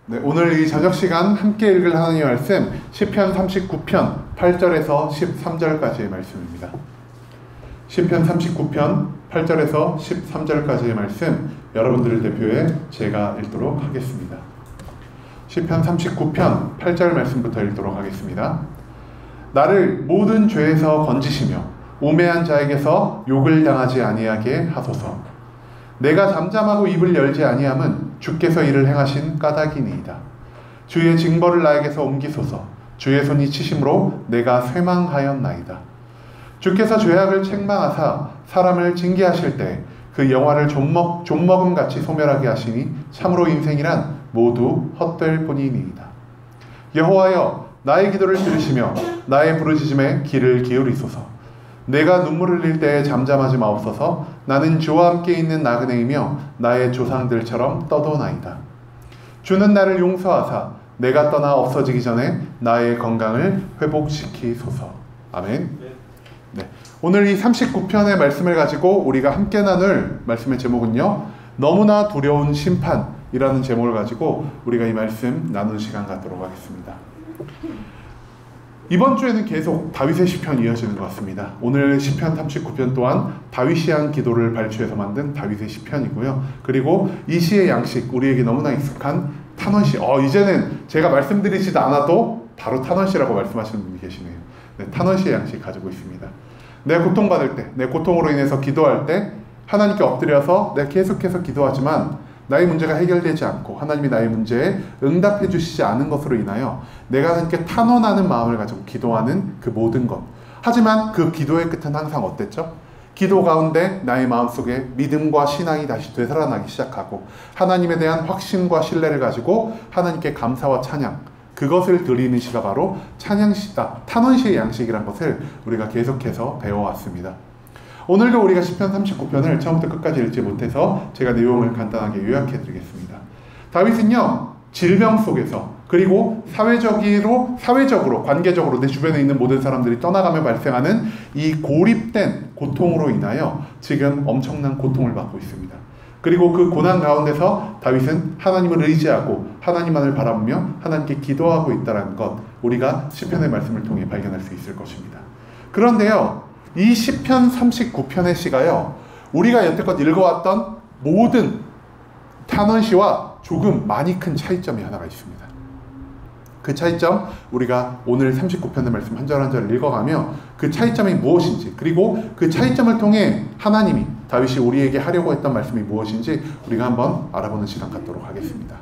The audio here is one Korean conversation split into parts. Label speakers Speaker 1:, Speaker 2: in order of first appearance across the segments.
Speaker 1: 네, 오늘 이 저녁 시간 함께 읽을 하나님의 말씀 시편 39편 8절에서 13절까지의 말씀입니다. 시편 39편 8절에서 13절까지의 말씀 여러분들을 대표해 제가 읽도록 하겠습니다. 시편 39편 8절 말씀부터 읽도록 하겠습니다. 나를 모든 죄에서 건지시며 우매한 자에게서 욕을 당하지 아니하게 하소서. 내가 잠잠하고 입을 열지 아니함은 주께서 이를 행하신 까닭이니이다. 주의 징벌을 나에게서 옮기소서. 주의 손이 치심으로 내가 쇠망하였나이다. 주께서 죄악을 책망하사 사람을 징계하실 때 그 영화를 좀먹음같이 소멸하게 하시니 참으로 인생이란 모두 헛될 뿐이니이다. 여호와여, 나의 기도를 들으시며 나의 부르짖음에 귀를 기울이소서. 내가 눈물을 흘릴 때에 잠잠하지 마옵소서. 나는 주와 함께 있는 나그네이며 나의 조상들처럼 떠도나이다. 주는 나를 용서하사 내가 떠나 없어지기 전에 나의 건강을 회복시키소서. 아멘. 네. 오늘 이 39편의 말씀을 가지고 우리가 함께 나눌 말씀의 제목은요, 너무나 두려운 심판이라는 제목을 가지고 우리가 이 말씀 나누는 시간 갖도록 하겠습니다. 이번 주에는 계속 다윗의 시편이 이어지는 것 같습니다. 오늘 시편 39편 또한 다윗이 한 기도를 발췌해서 만든 다윗의 시편이고요. 그리고 이 시의 양식, 우리에게 너무나 익숙한 탄원시. 이제는 제가 말씀드리지도 않아도 바로 탄원시라고 말씀하시는 분이 계시네요. 네, 탄원시의 양식 가지고 있습니다. 내 고통받을 때, 내 고통으로 인해서 기도할 때 하나님께 엎드려서 내가 계속해서 기도하지만 나의 문제가 해결되지 않고 하나님이 나의 문제에 응답해 주시지 않은 것으로 인하여 내가 하나님께 탄원하는 마음을 가지고 기도하는 그 모든 것. 하지만 그 기도의 끝은 항상 어땠죠? 기도 가운데 나의 마음속에 믿음과 신앙이 다시 되살아나기 시작하고 하나님에 대한 확신과 신뢰를 가지고 하나님께 감사와 찬양, 그것을 드리는 시가 바로 탄원시의 양식이란 것을 우리가 계속해서 배워왔습니다. 오늘도 우리가 시편 39편을 처음부터 끝까지 읽지 못해서 제가 내용을 간단하게 요약해 드리겠습니다. 다윗은요, 질병 속에서 그리고 사회적으로 관계적으로 내 주변에 있는 모든 사람들이 떠나가며 발생하는 이 고립된 고통으로 인하여 지금 엄청난 고통을 받고 있습니다. 그리고 그 고난 가운데서 다윗은 하나님을 의지하고 하나님만을 바라보며 하나님께 기도하고 있다는 것, 우리가 시편의 말씀을 통해 발견할 수 있을 것입니다. 그런데요, 이 시편 39편의 시가요, 우리가 여태껏 읽어왔던 모든 탄원시와 조금 많이 큰 차이점이 하나가 있습니다. 그 차이점, 우리가 오늘 39편의 말씀 한 절 한 절 읽어가며 그 차이점이 무엇인지, 그리고 그 차이점을 통해 하나님이, 다윗이 우리에게 하려고 했던 말씀이 무엇인지 우리가 한번 알아보는 시간 갖도록 하겠습니다.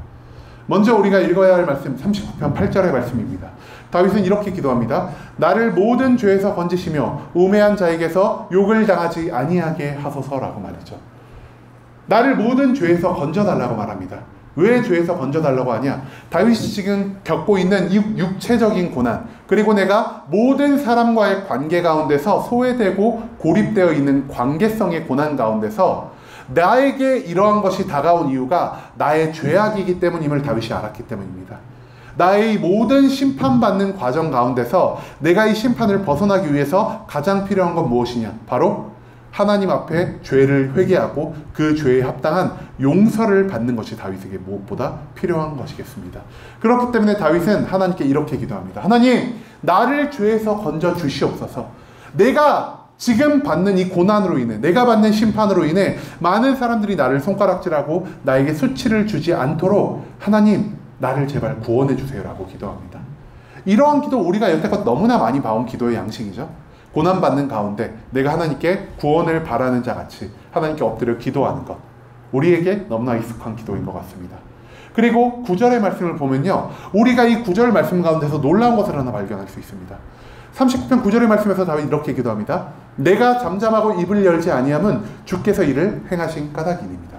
Speaker 1: 먼저 우리가 읽어야 할 말씀 39편 8절의 말씀입니다. 다윗은 이렇게 기도합니다. 나를 모든 죄에서 건지시며 우매한 자에게서 욕을 당하지 아니하게 하소서라고 말이죠. 나를 모든 죄에서 건져달라고 말합니다. 왜 죄에서 건져달라고 하냐? 다윗이 지금 겪고 있는 육체적인 고난, 그리고 내가 모든 사람과의 관계 가운데서 소외되고 고립되어 있는 관계성의 고난 가운데서 나에게 이러한 것이 다가온 이유가 나의 죄악이기 때문임을 다윗이 알았기 때문입니다. 나의 모든 심판받는 과정 가운데서 내가 이 심판을 벗어나기 위해서 가장 필요한 건 무엇이냐? 바로 하나님 앞에 죄를 회개하고 그 죄에 합당한 용서를 받는 것이 다윗에게 무엇보다 필요한 것이겠습니다. 그렇기 때문에 다윗은 하나님께 이렇게 기도합니다. 하나님, 나를 죄에서 건져 주시옵소서. 내가 지금 받는 이 고난으로 인해, 내가 받는 심판으로 인해 많은 사람들이 나를 손가락질하고 나에게 수치를 주지 않도록 하나님, 나를 제발 구원해 주세요라고 기도합니다. 이러한 기도, 우리가 여태껏 너무나 많이 봐온 기도의 양식이죠. 고난받는 가운데 내가 하나님께 구원을 바라는 자 같이 하나님께 엎드려 기도하는 것, 우리에게 너무나 익숙한 기도인 것 같습니다. 그리고 9절의 말씀을 보면요, 우리가 이 9절 말씀 가운데서 놀라운 것을 하나 발견할 수 있습니다. 39편 9절의 말씀에서 다윗이 이렇게 기도합니다. 내가 잠잠하고 입을 열지 아니함은 주께서 이를 행하신 까닭이니이다.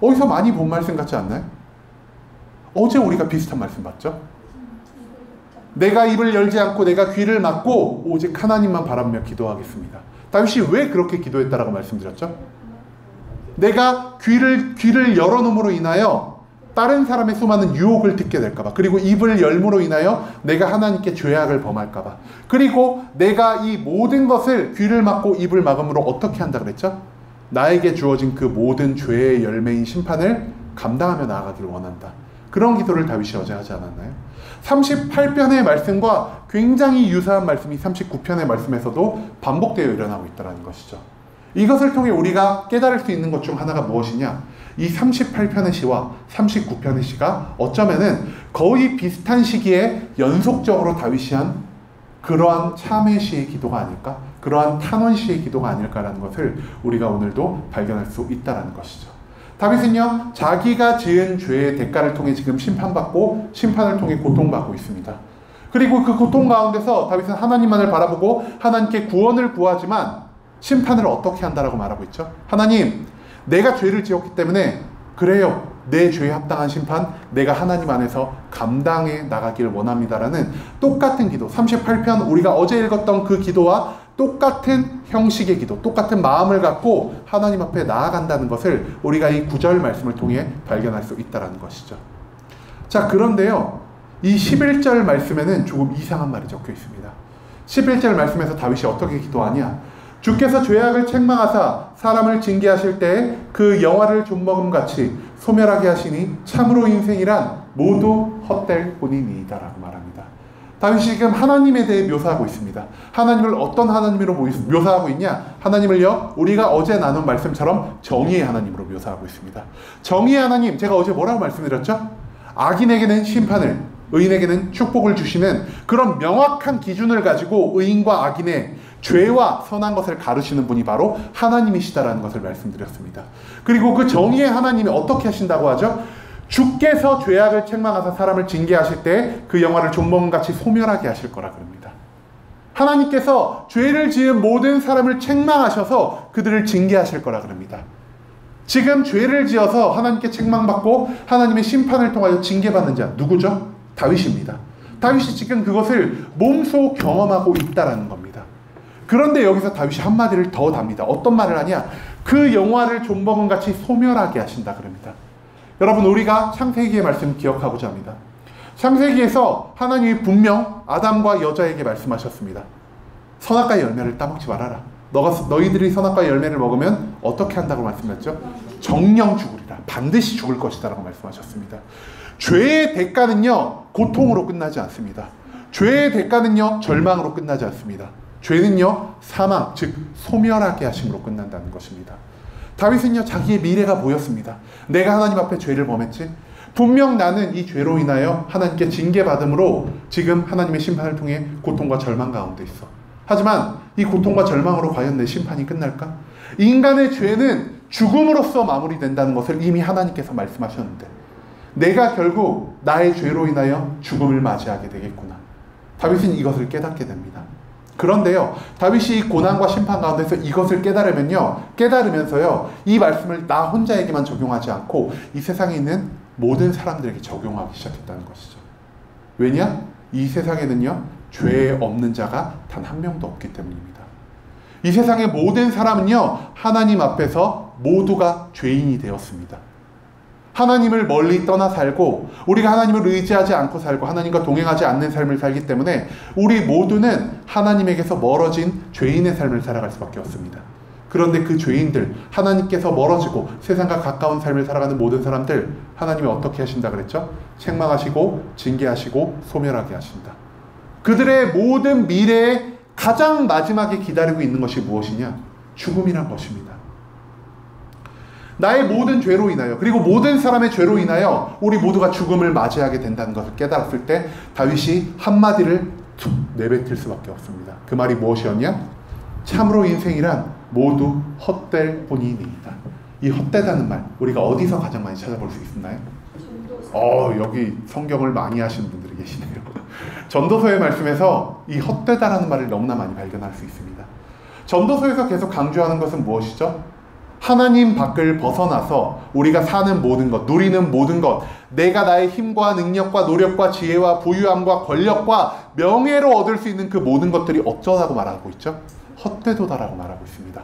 Speaker 1: 어디서 많이 본 말씀 같지 않나요? 어제 우리가 비슷한 말씀 봤죠? 내가 입을 열지 않고 내가 귀를 막고 오직 하나님만 바라보며 기도하겠습니다. 다윗이 왜 그렇게 기도했다라고 말씀드렸죠? 내가 귀를 열어놓음으로 인하여 다른 사람의 수많은 유혹을 듣게 될까봐, 그리고 입을 열므로 인하여 내가 하나님께 죄악을 범할까봐, 그리고 내가 이 모든 것을 귀를 막고 입을 막음으로 어떻게 한다 그랬죠? 나에게 주어진 그 모든 죄의 열매인 심판을 감당하며 나아가기를 원한다. 그런 기도를 다윗이 어제 하지 않았나요? 38편의 말씀과 굉장히 유사한 말씀이 39편의 말씀에서도 반복되어 일어나고 있다는 것이죠. 이것을 통해 우리가 깨달을 수 있는 것 중 하나가 무엇이냐? 이 38편의 시와 39편의 시가 어쩌면은 거의 비슷한 시기에 연속적으로 다윗이 한 그러한 참회 시의 기도가 아닐까? 그러한 탄원 시의 기도가 아닐까라는 것을 우리가 오늘도 발견할 수 있다는 것이죠. 다윗은요, 자기가 지은 죄의 대가를 통해 지금 심판받고 심판을 통해 고통받고 있습니다. 그리고 그 고통 가운데서 다윗은 하나님만을 바라보고 하나님께 구원을 구하지만 심판을 어떻게 한다라고 말하고 있죠? 하나님, 내가 죄를 지었기 때문에 그래요. 내 죄에 합당한 심판 내가 하나님 안에서 감당해 나가기를 원합니다라는 똑같은 기도, 38편 우리가 어제 읽었던 그 기도와 똑같은 형식의 기도, 똑같은 마음을 갖고 하나님 앞에 나아간다는 것을 우리가 이 9절 말씀을 통해 발견할 수 있다는 것이죠. 자, 그런데요, 이 11절 말씀에는 조금 이상한 말이 적혀 있습니다. 11절 말씀에서 다윗이 어떻게 기도하냐? 주께서 죄악을 책망하사 사람을 징계하실 때에 그 영화를 좀먹음같이 소멸하게 하시니 참으로 인생이란 모두 헛될 뿐이니이다라고 말합니다. 다윗이 지금 하나님에 대해 묘사하고 있습니다. 하나님을 어떤 하나님으로 묘사하고 있냐? 하나님을요, 우리가 어제 나눈 말씀처럼 정의의 하나님으로 묘사하고 있습니다. 정의의 하나님, 제가 어제 뭐라고 말씀드렸죠? 악인에게는 심판을, 의인에게는 축복을 주시는 그런 명확한 기준을 가지고 의인과 악인의 죄와 선한 것을 가르치는 분이 바로 하나님이시다라는 것을 말씀드렸습니다. 그리고 그 정의의 하나님이 어떻게 하신다고 하죠? 주께서 죄악을 책망하사 사람을 징계하실 때 그 영화를 좀먹음같이 소멸하게 하실 거라 그럽니다. 하나님께서 죄를 지은 모든 사람을 책망하셔서 그들을 징계하실 거라 그럽니다. 지금 죄를 지어서 하나님께 책망받고 하나님의 심판을 통하여 징계받는 자 누구죠? 다윗입니다. 다윗이 지금 그것을 몸소 경험하고 있다라는 겁니다. 그런데 여기서 다윗이 한마디를 더 답니다. 어떤 말을 하냐? 그 영화를 좀먹음같이 소멸하게 하신다 그럽니다. 여러분, 우리가 창세기의 말씀 기억하고자 합니다. 창세기에서 하나님이 분명 아담과 여자에게 말씀하셨습니다. 선악과의 열매를 따먹지 말아라. 너희들이 선악과의 열매를 먹으면 어떻게 한다고 말씀하셨죠? 정령 죽으리라. 반드시 죽을 것이다 라고 말씀하셨습니다. 죄의 대가는요, 고통으로 끝나지 않습니다. 죄의 대가는요, 절망으로 끝나지 않습니다. 죄는요, 사망, 즉 소멸하게 하심으로 끝난다는 것입니다. 다윗은요, 자기의 미래가 보였습니다. 내가 하나님 앞에 죄를 범했지? 분명 나는 이 죄로 인하여 하나님께 징계받음으로 지금 하나님의 심판을 통해 고통과 절망 가운데 있어. 하지만 이 고통과 절망으로 과연 내 심판이 끝날까? 인간의 죄는 죽음으로써 마무리된다는 것을 이미 하나님께서 말씀하셨는데 내가 결국 나의 죄로 인하여 죽음을 맞이하게 되겠구나. 다윗은 이것을 깨닫게 됩니다. 그런데요, 다윗이 이 고난과 심판 가운데서 이것을 깨달으면서요, 이 말씀을 나 혼자에게만 적용하지 않고 이 세상에 있는 모든 사람들에게 적용하기 시작했다는 것이죠. 왜냐? 이 세상에는요, 죄 없는 자가 단 한 명도 없기 때문입니다. 이 세상의 모든 사람은요, 하나님 앞에서 모두가 죄인이 되었습니다. 하나님을 멀리 떠나 살고 우리가 하나님을 의지하지 않고 살고 하나님과 동행하지 않는 삶을 살기 때문에 우리 모두는 하나님에게서 멀어진 죄인의 삶을 살아갈 수밖에 없습니다. 그런데 그 죄인들, 하나님께서 멀어지고 세상과 가까운 삶을 살아가는 모든 사람들, 하나님이 어떻게 하신다 그랬죠? 책망하시고 징계하시고 소멸하게 하신다. 그들의 모든 미래에 가장 마지막에 기다리고 있는 것이 무엇이냐? 죽음이란 것입니다. 나의 모든 죄로 인하여, 그리고 모든 사람의 죄로 인하여 우리 모두가 죽음을 맞이하게 된다는 것을 깨달았을 때 다윗이 한마디를 툭 내뱉을 수밖에 없습니다. 그 말이 무엇이었냐? 참으로 인생이란 모두 헛될 뿐이니이다. 이 헛되다는 말, 우리가 어디서 가장 많이 찾아볼 수 있나요? 여기 성경을 많이 하시는 분들이 계시네요. 전도서의 말씀에서 이 헛되다라는 말을 너무나 많이 발견할 수 있습니다. 전도서에서 계속 강조하는 것은 무엇이죠? 하나님 밖을 벗어나서 우리가 사는 모든 것, 누리는 모든 것, 내가 나의 힘과 능력과 노력과 지혜와 부유함과 권력과 명예로 얻을 수 있는 그 모든 것들이 어쩌다고 말하고 있죠? 헛되도다라고 말하고 있습니다.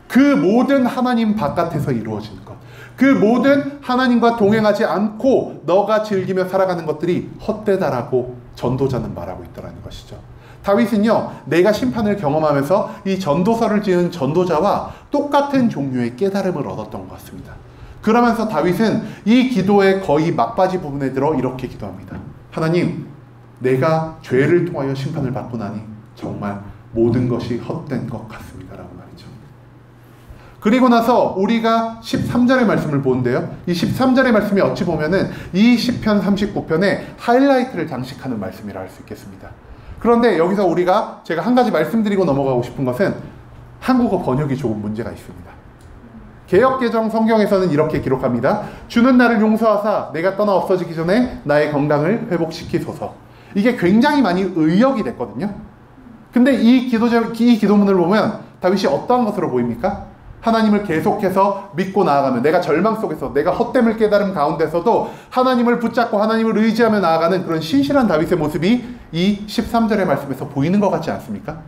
Speaker 1: 그 모든 하나님 바깥에서 이루어지는 것, 그 모든 하나님과 동행하지 않고 너가 즐기며 살아가는 것들이 헛되다라고 전도자는 말하고 있다는 것이죠. 다윗은요, 내가 심판을 경험하면서 이 전도서를 지은 전도자와 똑같은 종류의 깨달음을 얻었던 것 같습니다. 그러면서 다윗은 이 기도의 거의 막바지 부분에 들어 이렇게 기도합니다. 하나님, 내가 죄를 통하여 심판을 받고 나니 정말 모든 것이 헛된 것 같습니다 라고 말이죠. 그리고 나서 우리가 13절의 말씀을 보는데요, 이 13절의 말씀이 어찌 보면은 이 시편 39편의 하이라이트를 장식하는 말씀이라 할 수 있겠습니다. 그런데 여기서 우리가 제가 한 가지 말씀드리고 넘어가고 싶은 것은 한국어 번역이 조금 문제가 있습니다. 개역개정 성경에서는 이렇게 기록합니다. 주는 나를 용서하사 내가 떠나 없어지기 전에 나의 건강을 회복시키소서. 이게 굉장히 많이 의역이 됐거든요. 근데 이 기도문을 보면 다윗이 어떠한 것으로 보입니까? 하나님을 계속해서 믿고 나아가면, 내가 절망 속에서, 내가 헛됨을 깨달음 가운데서도 하나님을 붙잡고 하나님을 의지하며 나아가는 그런 신실한 다윗의 모습이 이 13절의 말씀에서 보이는 것 같지 않습니까?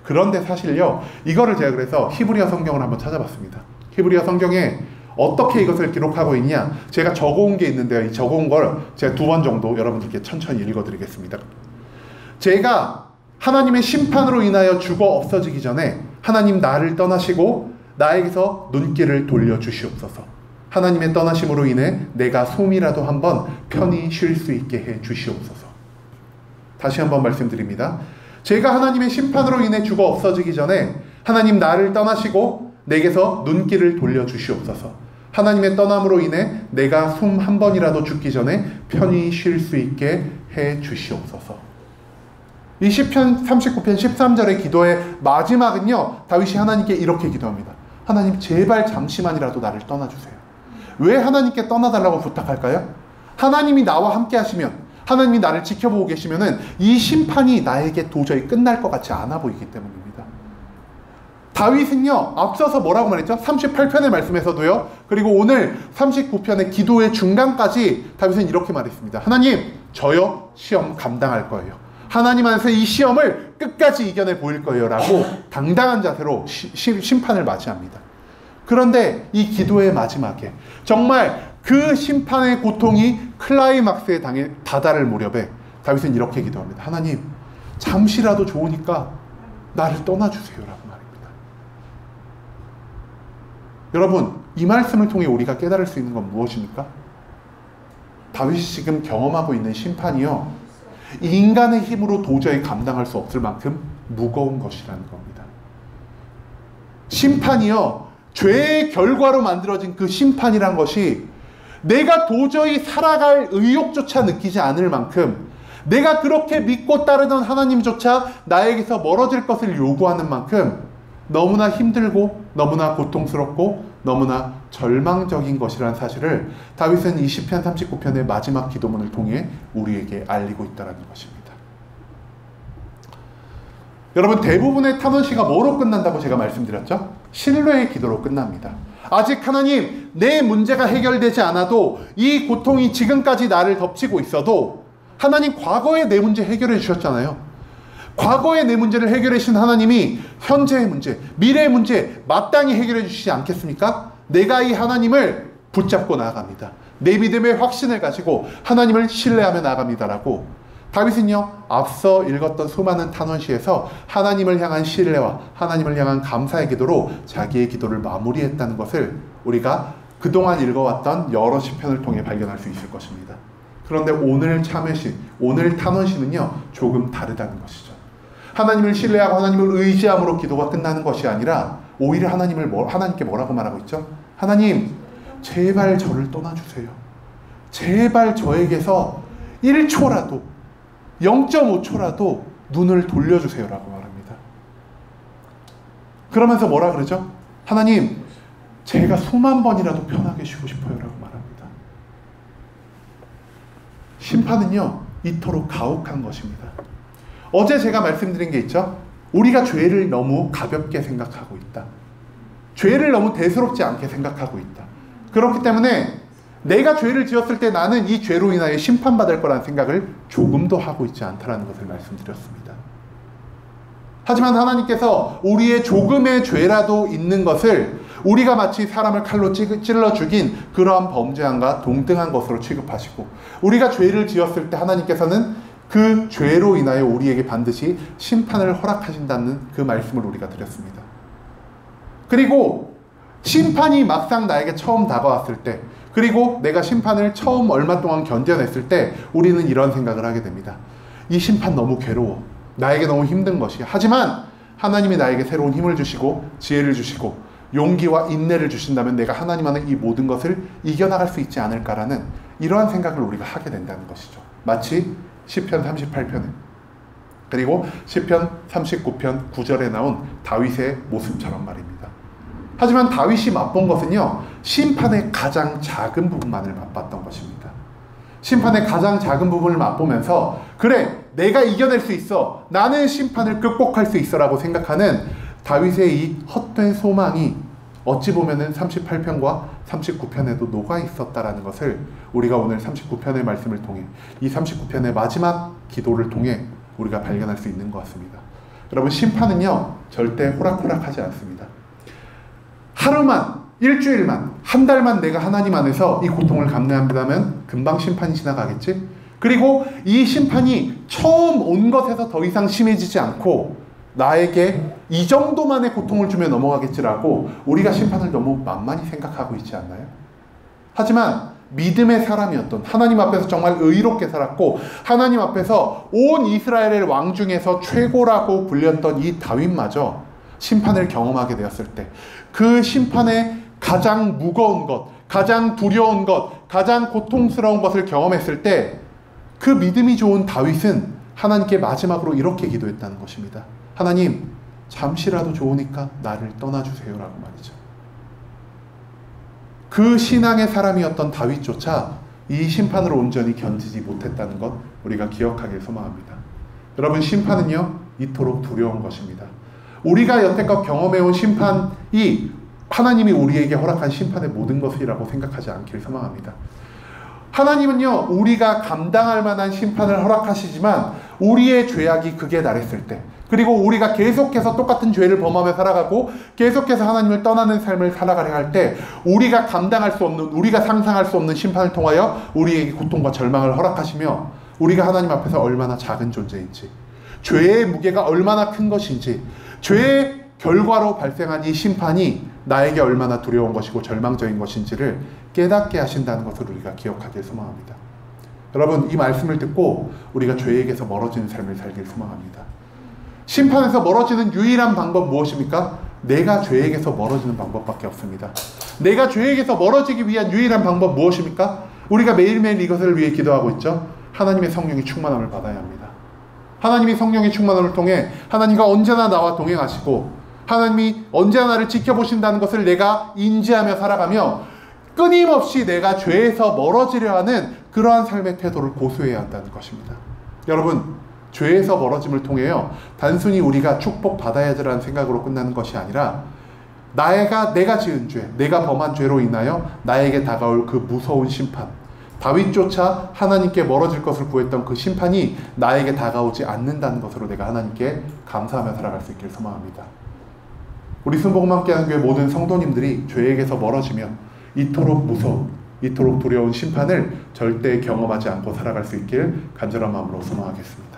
Speaker 1: 그런데 사실요, 이거를 제가 그래서 히브리어 성경을 한번 찾아봤습니다. 히브리어 성경에 어떻게 이것을 기록하고 있냐, 제가 적어온 게 있는데요, 이 적어온 걸 제가 2번 정도 여러분들께 천천히 읽어드리겠습니다. 제가 하나님의 심판으로 인하여 죽어 없어지기 전에 하나님 나를 떠나시고 나에게서 눈길을 돌려주시옵소서. 하나님의 떠나심으로 인해 내가 숨이라도 한번 편히 쉴 수 있게 해 주시옵소서. 다시 한번 말씀드립니다. 제가 하나님의 심판으로 인해 죽어 없어지기 전에 하나님 나를 떠나시고 내게서 눈길을 돌려주시옵소서. 하나님의 떠남으로 인해 내가 숨 한 번이라도 죽기 전에 편히 쉴 수 있게 해 주시옵소서. 이 시편 39편 13절의 기도의 마지막은요, 다윗이 하나님께 이렇게 기도합니다. 하나님, 제발 잠시만이라도 나를 떠나주세요. 왜 하나님께 떠나달라고 부탁할까요? 하나님이 나와 함께 하시면, 하나님이 나를 지켜보고 계시면은 이 심판이 나에게 도저히 끝날 것 같지 않아 보이기 때문입니다. 다윗은요, 앞서서 뭐라고 말했죠? 38편의 말씀에서도요, 그리고 오늘 39편의 기도의 중간까지 다윗은 이렇게 말했습니다. 하나님, 저요 시험 감당할 거예요. 하나님 안에서 이 시험을 끝까지 이겨내 보일 거예요 라고 당당한 자세로 심판을 맞이합니다. 그런데 이 기도의 마지막에 정말 그 심판의 고통이 클라이막스에 다다를 무렵에 다윗은 이렇게 기도합니다. 하나님, 잠시라도 좋으니까 나를 떠나주세요 라고 말입니다. 여러분, 이 말씀을 통해 우리가 깨달을 수 있는 건 무엇입니까? 다윗이 지금 경험하고 있는 심판이요, 인간의 힘으로 도저히 감당할 수 없을 만큼 무거운 것이라는 겁니다. 심판이요, 죄의 결과로 만들어진 그 심판이란 것이 내가 도저히 살아갈 의욕조차 느끼지 않을 만큼, 내가 그렇게 믿고 따르던 하나님조차 나에게서 멀어질 것을 요구하는 만큼 너무나 힘들고 너무나 고통스럽고 너무나 절망적인 것이라는 사실을 다윗은 이 시편 39편의 마지막 기도문을 통해 우리에게 알리고 있다는 것입니다. 여러분, 대부분의 탄원시가 뭐로 끝난다고 제가 말씀드렸죠? 신뢰의 기도로 끝납니다. 아직 하나님, 내 문제가 해결되지 않아도, 이 고통이 지금까지 나를 덮치고 있어도 하나님, 과거에 내 문제 해결해 주셨잖아요. 과거의 내 문제를 해결해 주신 하나님이 현재의 문제, 미래의 문제 마땅히 해결해 주시지 않겠습니까? 내가 이 하나님을 붙잡고 나아갑니다. 내 믿음의 확신을 가지고 하나님을 신뢰하며 나아갑니다라고 다윗은요, 앞서 읽었던 수많은 탄원시에서 하나님을 향한 신뢰와 하나님을 향한 감사의 기도로 자기의 기도를 마무리했다는 것을 우리가 그동안 읽어왔던 여러 시편을 통해 발견할 수 있을 것입니다. 그런데 오늘 참회시, 오늘 탄원시는요, 조금 다르다는 것이죠. 하나님을 신뢰하고 하나님을 의지함으로 기도가 끝나는 것이 아니라 오히려 하나님께 뭐라고 말하고 있죠? 하나님, 제발 저를 떠나주세요. 제발 저에게서 1초라도, 0.5초라도 눈을 돌려주세요 라고 말합니다. 그러면서 뭐라 그러죠? 하나님, 제가 수만 번이라도 편하게 쉬고 싶어요 라고 말합니다. 심판은요, 이토록 가혹한 것입니다. 어제 제가 말씀드린 게 있죠? 우리가 죄를 너무 가볍게 생각하고 있다. 죄를 너무 대수롭지 않게 생각하고 있다. 그렇기 때문에 내가 죄를 지었을 때 나는 이 죄로 인하여 심판받을 거라는 생각을 조금도 하고 있지 않다는 것을 말씀드렸습니다. 하지만 하나님께서 우리의 조금의 죄라도 있는 것을 우리가 마치 사람을 칼로 찔러 죽인 그러한 범죄함과 동등한 것으로 취급하시고, 우리가 죄를 지었을 때 하나님께서는 그 죄로 인하여 우리에게 반드시 심판을 허락하신다는 그 말씀을 우리가 드렸습니다. 그리고 심판이 막상 나에게 처음 다가왔을 때, 그리고 내가 심판을 처음 얼마 동안 견뎌냈을 때 우리는 이런 생각을 하게 됩니다. 이 심판 너무 괴로워. 나에게 너무 힘든 것이야. 하지만 하나님이 나에게 새로운 힘을 주시고 지혜를 주시고 용기와 인내를 주신다면 내가 하나님 안에 이 모든 것을 이겨나갈 수 있지 않을까라는 이러한 생각을 우리가 하게 된다는 것이죠. 마치 시편 38편에 그리고 시편 39편 9절에 나온 다윗의 모습처럼 말입니다. 하지만 다윗이 맛본 것은요, 심판의 가장 작은 부분만을 맛봤던 것입니다. 심판의 가장 작은 부분을 맛보면서 그래, 내가 이겨낼 수 있어, 나는 심판을 극복할 수 있어 라고 생각하는 다윗의 이 헛된 소망이 어찌 보면은 38편과 39편에도 녹아 있었다라는 것을 우리가 오늘 39편의 말씀을 통해, 이 39편의 마지막 기도를 통해 우리가 발견할 수 있는 것 같습니다. 여러분, 심판은요 절대 호락호락하지 않습니다. 하루만, 일주일만, 한 달만 내가 하나님 안에서 이 고통을 감내한다면 금방 심판이 지나가겠지? 그리고 이 심판이 처음 온 것에서 더 이상 심해지지 않고 나에게 이 정도만의 고통을 주며 넘어가겠지라고 우리가 심판을 너무 만만히 생각하고 있지 않나요? 하지만 믿음의 사람이었던, 하나님 앞에서 정말 의롭게 살았고 하나님 앞에서 온 이스라엘의 왕 중에서 최고라고 불렸던 이 다윗마저 심판을 경험하게 되었을 때, 그 심판의 가장 무거운 것, 가장 두려운 것, 가장 고통스러운 것을 경험했을 때 그 믿음이 좋은 다윗은 하나님께 마지막으로 이렇게 기도했다는 것입니다. 하나님, 잠시라도 좋으니까 나를 떠나주세요 라고 말이죠. 그 신앙의 사람이었던 다윗조차 이 심판을 온전히 견디지 못했다는 것 우리가 기억하길 소망합니다. 여러분, 심판은요 이토록 두려운 것입니다. 우리가 여태껏 경험해온 심판이 하나님이 우리에게 허락한 심판의 모든 것이라고 생각하지 않길 소망합니다. 하나님은요 우리가 감당할 만한 심판을 허락하시지만 우리의 죄악이 극에 달했을 때, 그리고 우리가 계속해서 똑같은 죄를 범하며 살아가고 계속해서 하나님을 떠나는 삶을 살아가려 할 때 우리가 감당할 수 없는, 우리가 상상할 수 없는 심판을 통하여 우리에게 고통과 절망을 허락하시며 우리가 하나님 앞에서 얼마나 작은 존재인지, 죄의 무게가 얼마나 큰 것인지, 죄의 결과로 발생한 이 심판이 나에게 얼마나 두려운 것이고 절망적인 것인지를 깨닫게 하신다는 것을 우리가 기억하길 소망합니다. 여러분, 이 말씀을 듣고 우리가 죄에게서 멀어지는 삶을 살길 소망합니다. 심판에서 멀어지는 유일한 방법 무엇입니까? 내가 죄에게서 멀어지는 방법밖에 없습니다. 내가 죄에게서 멀어지기 위한 유일한 방법 무엇입니까? 우리가 매일매일 이것을 위해 기도하고 있죠. 하나님의 성령의 충만함을 받아야 합니다. 하나님이 성령의 충만함을 통해 하나님과 언제나 나와 동행하시고 하나님이 언제나 나를 지켜보신다는 것을 내가 인지하며 살아가며 끊임없이 내가 죄에서 멀어지려 하는 그러한 삶의 태도를 고수해야 한다는 것입니다. 여러분, 죄에서 멀어짐을 통해요 단순히 우리가 축복받아야지라는 생각으로 끝나는 것이 아니라 내가 지은 죄, 내가 범한 죄로 인하여 나에게 다가올 그 무서운 심판, 다윗조차 하나님께 멀어질 것을 구했던 그 심판이 나에게 다가오지 않는다는 것으로 내가 하나님께 감사하며 살아갈 수 있길 소망합니다. 우리 순복음 함께하는 교회 모든 성도님들이 죄에게서 멀어지며 이토록 무서운, 이토록 두려운 심판을 절대 경험하지 않고 살아갈 수 있길 간절한 마음으로 소망하겠습니다.